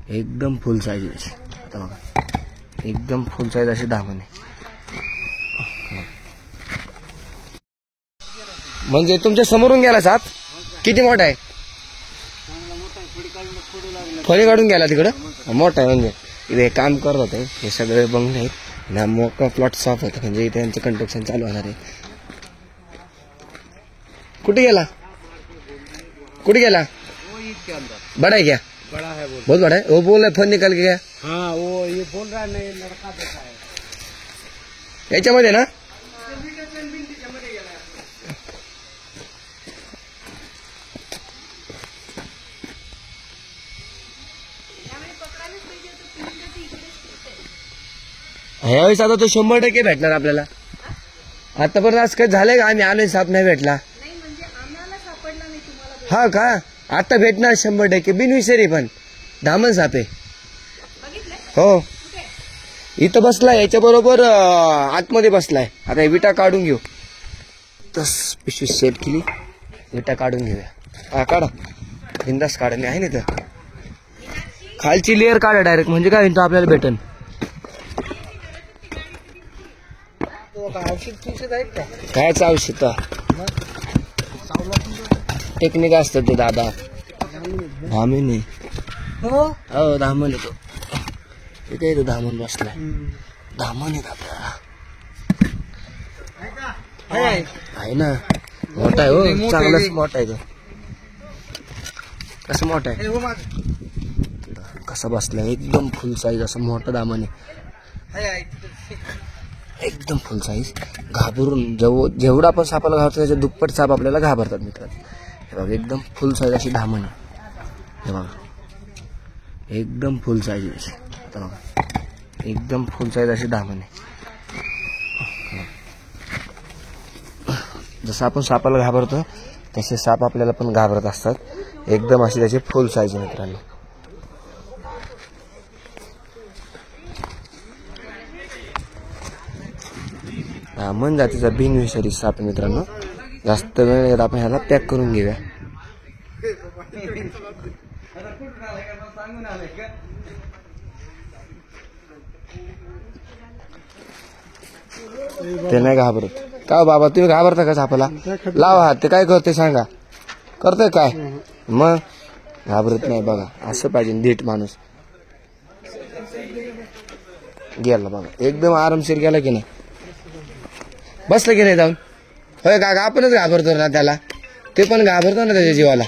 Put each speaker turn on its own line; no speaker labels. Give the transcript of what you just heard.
एकदम फुल साईज आहे. आता बघा एकदम फुल साईज अशी दामन आहे. म्हणजे तुमच्या समोरून गेला साप. किती मोठा आहे? फळी काढून गेला तिकडं. मोठा आहे म्हणजे इथे काम करत होते. हे सगळे बंगले आहेत ना. मोठा प्लॉट साफ होता म्हणजे इथे यांचं कंस्ट्रक्शन चालू होणार आहे. कुठे गेला? कुठे गेला? बड़ा है क्या?
बड़ा है वो।
बहुत बड़ा है. वो बोल रहा है फोन निकाल के गया.
हाँ वो ये बोल रहा है नहीं लड़का देखा है
याच्यामध्ये ना. ह्यावेळेस आता तो 100% भेटणार आपल्याला. आतापर्यंत आज काय झालंय का आम्ही आलोय साप नाही भेटला? हा का? आता भेटणार 100% बिनविषारी पण धामण साप आहे. हो इथं बसलाय याच्या बरोबर आतमध्ये बसलाय. आता विटा काढून घेऊ. तस पिशवी सेट केली. विटा काढून घेऊया. हा काढा बिंदास काढा. मी आहे ना तर खालची लेअर काढा डायरेक्ट म्हणजे काय होईल आपल्याला भेटन. कायच औषध टेक्निक असतं ते दादा. धामण आहे. हो धामण आहे तो. इथे तो धामण बसलाय. धामण आहे दादा. आहे ना मोठा आहे. हो चांगलाच मोठा आहे तो. कसं मोठा आहे कसा बसलाय. एकदम फुल साईज असं मोठं दामन आहे. एकदम फुल साईज. घाबरून जेवढा आपण सापाला घाबरतो त्याच्या दुप्पट साप आपल्याला घाबरतात मित्रांनो. हे बघा एकदम फुल साईज अशी धामण आहे. हे बघा एकदम फुल साईज आहे. आता बघा एकदम फुल साईज अशी धामण आहे. जसं आपण सापाला घाबरतो तसे साप आपल्याला पण घाबरत असतात. एकदम अशी त्याची फुल साईज आहे मित्रांनो. धामण जातीचा बिनविषारी साप मित्रांनो. जास्त वेळ आपण ह्याला पॅक करून घेऊया. ते नाही घाबरत का बाबा? तुम्ही घाबरता का सापाला? लावा हात. ते काय करते सांगा? करतोय काय? मग घाबरत नाही. बघा असं पाहिजे धीट माणूस. गेला बघा एकदम आरामशीर गेला की नाही. बसलं की नाही जाऊन. होय का? आपणच घाबरतो ना त्याला. ते पण घाबरतो ना त्याच्या जीवाला.